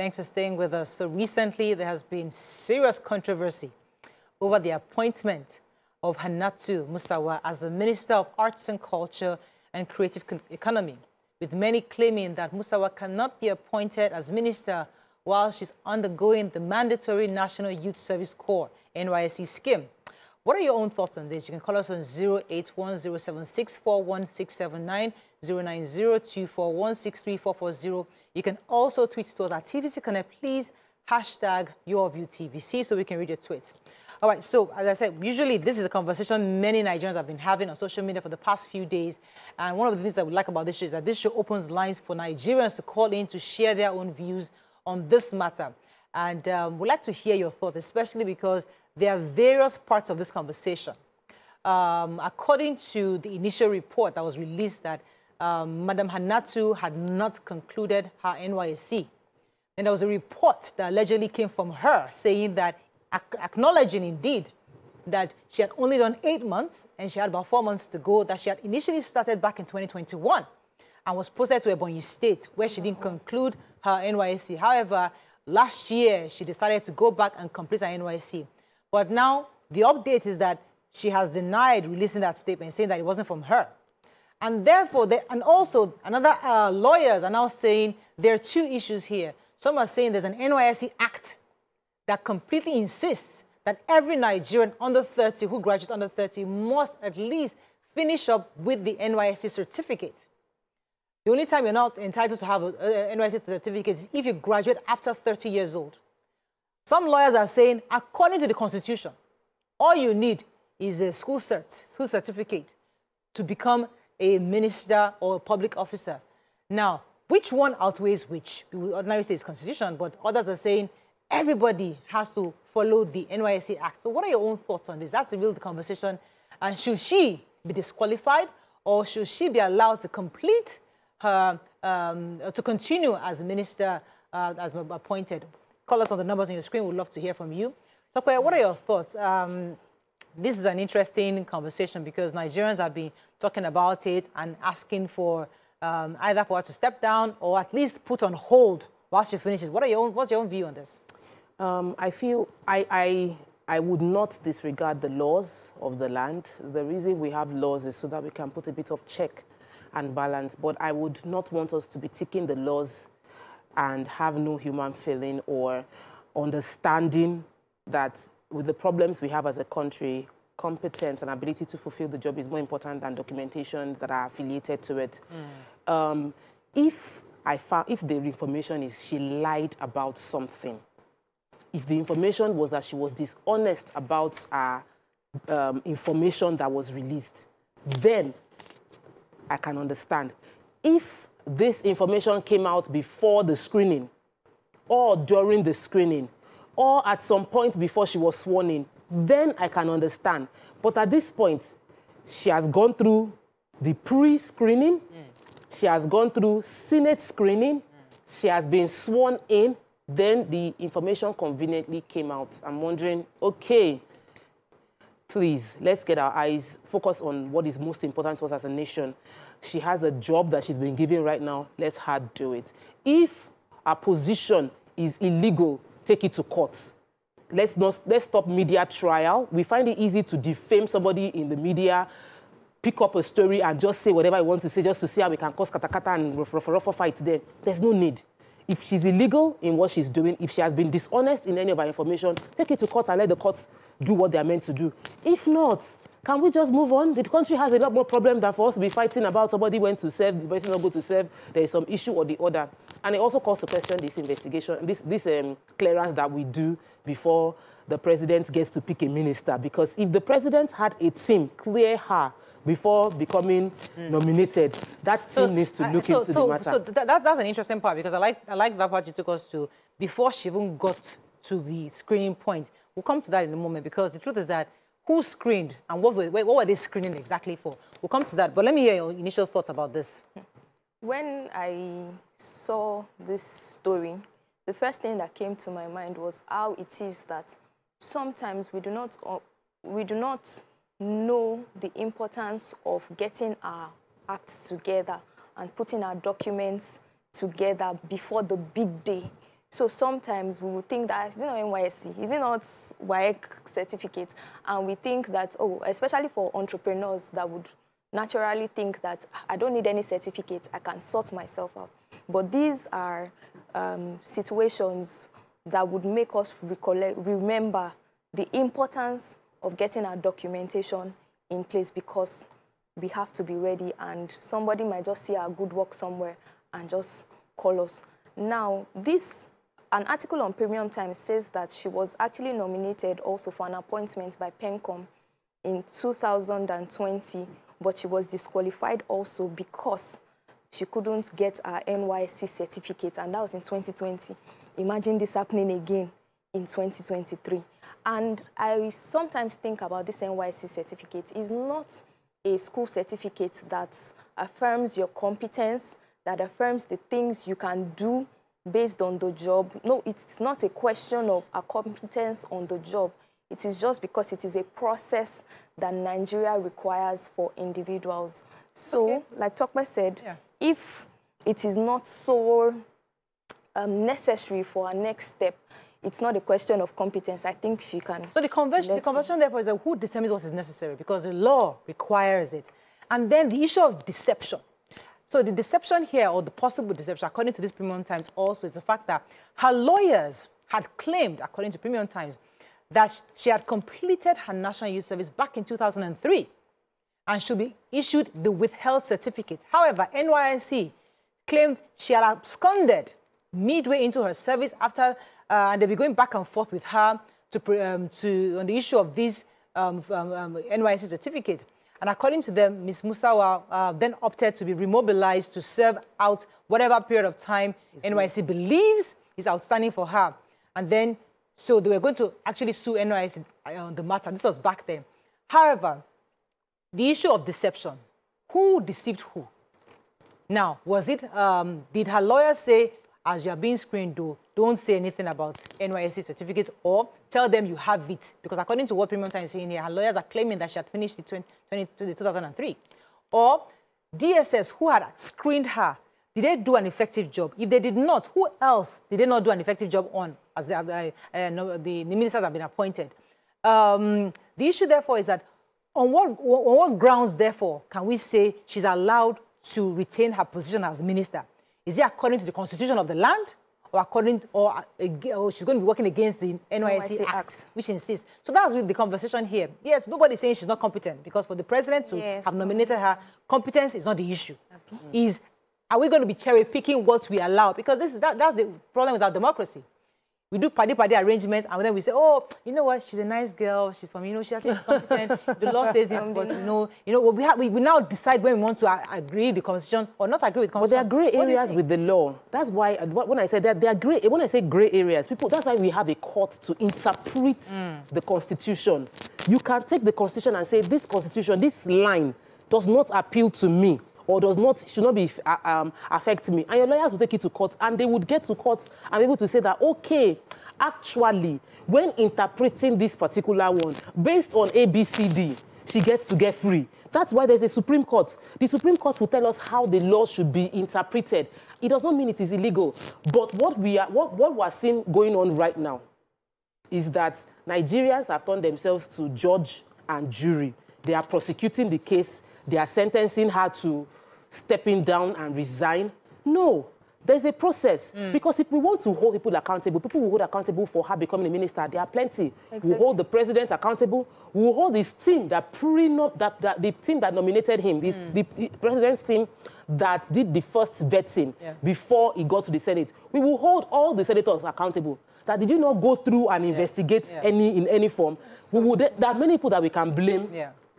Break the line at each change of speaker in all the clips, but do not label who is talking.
Thanks for staying with us. So recently, there has been serious controversy over the appointment of Hannatu Musawa as the Minister of Arts and Culture and Creative Economy, with many claiming that Musawa cannot be appointed as minister while she's undergoing the mandatory National Youth Service Corps, NYSC scheme. What are your own thoughts on this? You can call us on 08107641679, 09024163440. You can also tweet to us at TVC Connect, please, hashtag YourViewTVC, so we can read your tweets. All right, so as I said, usually this is a conversation many Nigerians have been having on social media for the past few days. And one of the things that we like about this show is that this show opens lines for Nigerians to call in to share their own views on this matter. And we'd like to hear your thoughts, especially because there are various parts of this conversation. According to the initial report that was released that Madam Hannatu had not concluded her NYSC. And there was a report that allegedly came from her saying that, acknowledging indeed that she had only done 8 months and she had about 4 months to go, that she had initially started back in 2021 and was posted to Ebonyi State where she didn't conclude her NYSC. However, last year she decided to go back and complete her NYSC. But now the update is that she has denied releasing that statement, saying that it wasn't from her. And therefore, and also another lawyers are now saying there are two issues here. Some are saying there's an NYSC Act that completely insists that every Nigerian under 30 who graduates under 30 must at least finish up with the NYSC certificate. The only time you're not entitled to have an NYSC certificate is if you graduate after 30 years old. Some lawyers are saying, according to the Constitution, all you need is a school certificate to become a minister or a public officer. Now, which one outweighs which? We would ordinarily say it's Constitution, but others are saying everybody has to follow the NYSC Act. So what are your own thoughts on this? That's the real conversation. And should she be disqualified, or should she be allowed to complete her, to continue as minister, as appointed? Call us on the numbers on your screen. We'd love to hear from you. So, what are your thoughts? This is an interesting conversation because Nigerians have been talking about it and asking for either for her to step down or at least put on hold while she finishes. What's your own view on this?
I feel I would not disregard the laws of the land. The reason we have laws is so that we can put a bit of check and balance. But I would not want us to be taking the laws and have no human feeling or understanding that with the problems we have as a country, competence and ability to fulfill the job is more important than documentations that are affiliated to it. If the information is she lied about something, if the information was that she was dishonest about information that was released, then I can understand. If this information came out before the screening or during the screening or at some point before she was sworn in, then I can understand. But at this point, she has gone through the pre-screening, she has gone through Senate screening, she has been sworn in, then the information conveniently came out. I'm wondering, okay, please, let's get our eyes focused on what is most important to us as a nation. She has a job that she's been given right now. Let her do it. If a position is illegal, take it to court. Let's stop media trial. We find it easy to defame somebody in the media, pick up a story and just say whatever I want to say just to see how we can cause katakata and rough fights there. There's no need. If she's illegal in what she's doing, if she has been dishonest in any of her information, take it to court and let the courts do what they are meant to do. If not, can we just move on? The country has a lot more problem than for us to be fighting about somebody went to serve, the person not go to serve, there is some issue or the other. And it also calls to question this investigation, this clearance that we do before the president gets to pick a minister. Because if the president had a team clear her before becoming nominated, that team needs to look into the matter.
So that's an interesting part, because I like that part you took us to before she even got to the screening point. We'll come to that in a moment, because the truth is that who screened and what were they screening exactly for? We'll come to that, but let me hear your initial thoughts about this.
When I saw this story, the first thing that came to my mind was how it is that sometimes we do not know the importance of getting our acts together and putting our documents together before the big day. So sometimes we will think that, NYSC, is it not WAEC certificate? And we think that, especially for entrepreneurs that would naturally think that I don't need any certificate, I can sort myself out. But these are situations that would make us remember the importance of getting our documentation in place, because we have to be ready, and somebody might just see our good work somewhere and just call us. Now, an article on Premium Times says that she was actually nominated also for an appointment by PENCOM in 2020, but she was disqualified also because she couldn't get her NYSC certificate, and that was in 2020. Imagine this happening again in 2023. And I sometimes think about this NYSC certificate. It's not a school certificate that affirms your competence, that affirms the things you can do based on the job. No, it's not a question of a competence on the job. It is just because it is a process that Nigeria requires for individuals. So, like Tokwe said, if it is not so necessary for our next step, it's not a question of competence. I think she can. So the
convention therefore is that who determines what is necessary, because the law requires it. And then the issue of deception. So the deception here, or the possible deception, according to this Premium Times also, is the fact that her lawyers had claimed, according to Premium Times, that she had completed her National Youth Service back in 2003 and should be issued the withheld certificate. However, NYSC claimed she had absconded midway into her service after, and they'll be going back and forth with her on the issue of these NYSC certificates. And according to them, Ms. Musawa then opted to be remobilized to serve out whatever period of time NYSC believes is outstanding for her. And then, so they were going to actually sue NYSC on the matter. This was back then. However, the issue of deception, who deceived who? Now, was it, did her lawyer say, as you are being screened, don't say anything about NYSC certificate, or tell them you have it? Because according to what Premium Times is saying here, her lawyers are claiming that she had finished in 2003. Or DSS, who had screened her, did they do an effective job? If they did not, who else did they not do an effective job on, as the ministers have been appointed? The issue, therefore, is that on what grounds, therefore, can we say she's allowed to retain her position as minister? Is it according to the constitution of the land, or or she's going to be working against the NYSC Act, which insists? So that's with the conversation here. Yes, nobody's saying she's not competent, because for the president to have nominated her, competence is not the issue. Okay. Are we going to be cherry-picking what we allow? Because that's the problem with our democracy. We do party arrangements, and then we say, oh, you know what, she's a nice girl, she's from, she's competent, the law says this, but, we now decide when we want to agree with the constitution or not agree with the constitution.
But there are grey areas with the law. That's why, when I say that, there are when I say grey areas, that's why we have a court to interpret the constitution. You can take the constitution and say, this constitution, this line does not appeal to me, or should not be affect me. And your lawyers will take it to court, and they would get to court and be able to say that, okay, actually, when interpreting this particular one, based on ABCD, she gets to get free. That's why there's a Supreme Court. The Supreme Court will tell us how the law should be interpreted. It does not mean it is illegal. But what we are seeing going on right now is that Nigerians have turned themselves to judge and jury. They are prosecuting the case. They are sentencing her to stepping down and resign. No, there's a process. Because if we want to hold people accountable, people will hold accountable for her becoming a minister. There are plenty. Exactly. We'll hold the president accountable. We'll hold his team the team that nominated him, the president's team that did the first vetting before he got to the Senate. We will hold all the senators accountable. That did you not go through and investigate in any form? So, there are many people that we can blame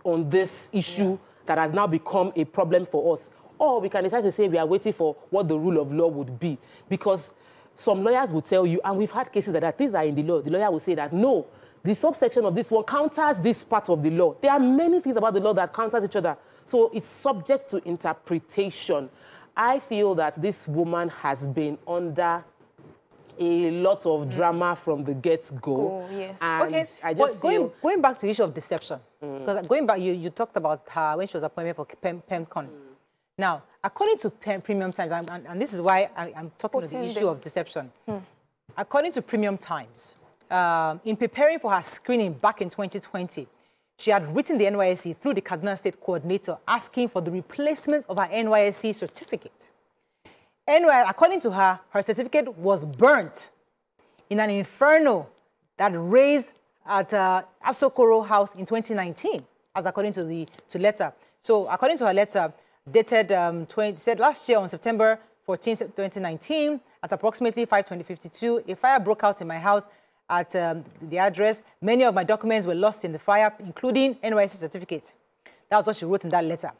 on this issue that has now become a problem for us. Or we can decide to say we are waiting for what the rule of law would be. Because some lawyers will tell you, and we've had cases that things are in the law. The lawyer will say that, no, the subsection of this one counters this part of the law. There are many things about the law that counters each other. So it's subject to interpretation. I feel that this woman has been under a lot of drama from the get-go.
Yes.
And
okay,
I just
going back to the issue of deception, because going back, you talked about her when she was appointed for PEMCON. Now, according to Premium Times, and this is why I'm talking about the issue of deception, according to Premium Times, in preparing for her screening back in 2020, she had written the NYSC through the Kaduna State Coordinator asking for the replacement of her NYSC certificate. According to her, her certificate was burnt in an inferno that raised at Asokoro House in 2019, as according to the letter. So, according to her letter, dated said last year on September 14, 2019, at approximately 5:52, a fire broke out in my house at the address. Many of my documents were lost in the fire, including NYSC certificate. That was what she wrote in that letter.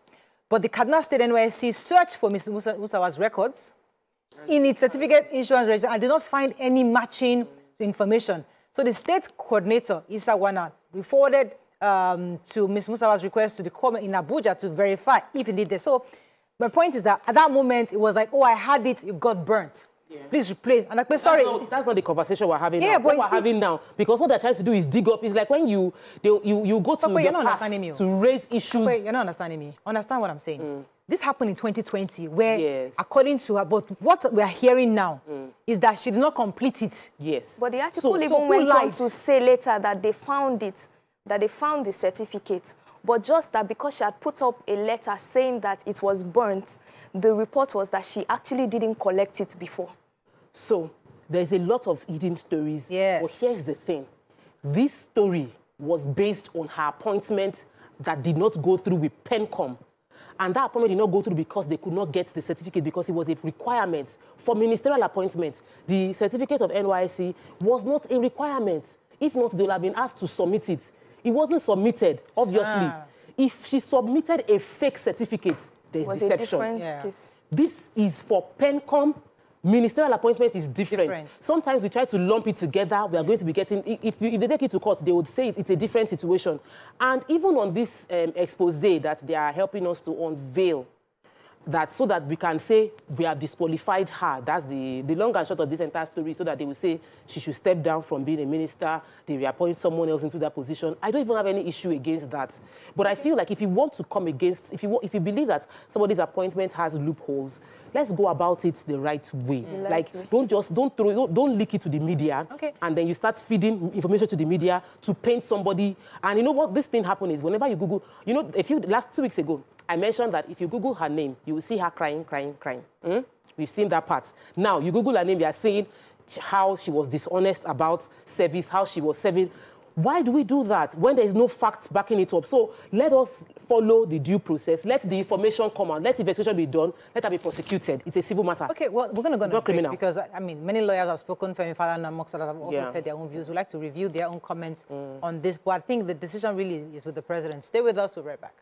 But the Kaduna State NYSC searched for Ms. Musawa's records in its certificate insurance register and did not find any matching information. So the state coordinator, Isa Wana, forwarded to Ms. Musawa's request to the court in Abuja to verify if indeed they. So my point is that at that moment, it was like, oh, I had it, it got burnt. Yeah. Please replace. And like, sorry.
That's not the conversation we're having now. What we're having now, because what they're trying to do is dig up. It's like when you go to the past to raise issues.
Wait, you're not understanding me. Understand what I'm saying. This happened in 2020, where, according to her, but what we are hearing now is that she did not complete it.
Yes.
But the article even went on to say later that they found it, that they found the certificate. But just that because she had put up a letter saying that it was burnt, the report was that she actually didn't collect it before.
So there's a lot of hidden stories.
Yes.
But here's the thing. This story was based on her appointment that did not go through with PENCOM. And that appointment did not go through because they could not get the certificate because it was a requirement for ministerial appointment. The certificate of NYSC was not a requirement. If not, they would have been asked to submit it. It wasn't submitted, obviously. If she submitted a fake certificate, there's deception. This is for PENCOM. Ministerial appointment is different. Sometimes we try to lump it together. We are going to be getting, if they take it to court, they would say it's a different situation. And even on this expose that they are helping us to unveil, that so that we can say we have disqualified her. That's the long and short of this entire story, so that they will say she should step down from being a minister, they reappoint someone else into that position. I don't even have any issue against that. But I feel like if you want to come against, if you believe that somebody's appointment has loopholes, let's go about it the right way. Don't leak it to the media, and then you start feeding information to the media to paint somebody. And you know what this thing happened is whenever you Google, you know, last 2 weeks ago, I mentioned that if you Google her name, you will see her crying. We've seen that part. Now, you Google her name, you are seeing how she was dishonest about service, how she was serving. Why do we do that when there is no facts backing it up? So let us follow the due process. Let the information come out. Let the investigation be done. Let her be prosecuted. It's a civil matter.
Okay, well, we're going to go on criminal because, I mean, many lawyers have spoken. Femi Falana and amongst others have also said their own views. We'd like to review their own comments on this. But I think the decision really is with the president. Stay with us. We'll be right back.